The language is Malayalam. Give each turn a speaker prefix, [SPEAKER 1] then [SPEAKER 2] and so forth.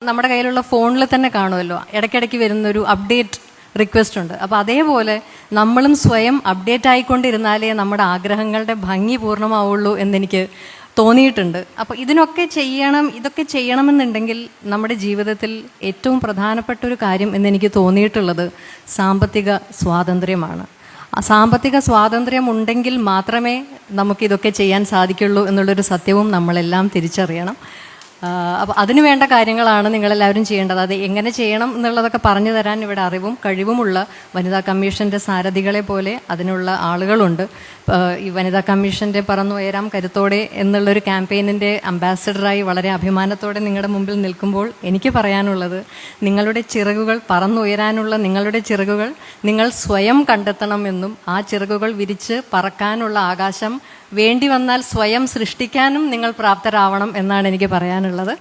[SPEAKER 1] നമ്മുടെ കയ്യിലുള്ള ഫോണിൽ തന്നെ കാണുമല്ലോ, ഇടയ്ക്കിടയ്ക്ക് വരുന്നൊരു അപ്ഡേറ്റ് റിക്വസ്റ്റ് ഉണ്ട്. അപ്പോൾ അതേപോലെ നമ്മളും സ്വയം അപ്ഡേറ്റ് ആയിക്കൊണ്ടിരുന്നാലേ നമ്മുടെ ആഗ്രഹങ്ങളുടെ ഭംഗി പൂർണ്ണമാവുള്ളൂ എന്നെനിക്ക് തോന്നിയിട്ടുണ്ട്. അപ്പോൾ ഇതൊക്കെ ചെയ്യണമെന്നുണ്ടെങ്കിൽ നമ്മുടെ ജീവിതത്തിൽ ഏറ്റവും പ്രധാനപ്പെട്ട ഒരു കാര്യം എന്നെനിക്ക് തോന്നിയിട്ടുള്ളത് സാമ്പത്തിക സ്വാതന്ത്ര്യമാണ്. സാമ്പത്തിക സ്വാതന്ത്ര്യം ഉണ്ടെങ്കിൽ മാത്രമേ നമുക്കിതൊക്കെ ചെയ്യാൻ സാധിക്കുള്ളൂ എന്നുള്ളൊരു സത്യവും നമ്മളെല്ലാം തിരിച്ചറിയണം. അപ്പോൾ അതിന് വേണ്ട കാര്യങ്ങളാണ് നിങ്ങളെല്ലാവരും ചെയ്യേണ്ടത്. അത് എങ്ങനെ ചെയ്യണം എന്നുള്ളതൊക്കെ പറഞ്ഞു തരാൻ ഇവിടെ അറിവും കഴിവുമുള്ള വനിതാ കമ്മീഷൻ്റെ സാരഥികളെ പോലെ അതിനുള്ള ആളുകളുണ്ട്. ഈ വനിതാ കമ്മീഷൻ്റെ പറന്നുയരാം കരുത്തോടെ എന്നുള്ളൊരു ക്യാമ്പയിനിൻ്റെ അംബാസഡറായി വളരെ അഭിമാനത്തോടെ നിങ്ങളുടെ മുമ്പിൽ നിൽക്കുമ്പോൾ എനിക്ക് പറയാനുള്ളത്, നിങ്ങളുടെ ചിറകുകൾ പറന്നുയരാനുള്ള നിങ്ങളുടെ ചിറകുകൾ നിങ്ങൾ സ്വയം കണ്ടെത്തണമെന്നും ആ ചിറകുകൾ വിരിച്ച് പറക്കാനുള്ള ആകാശം വേണ്ടി വന്നാൽ സ്വയം സൃഷ്ടിക്കാനും നിങ്ങൾ പ്രാപ്തരാവണം എന്നാണ് എനിക്ക് പറയാനുള്ളത്.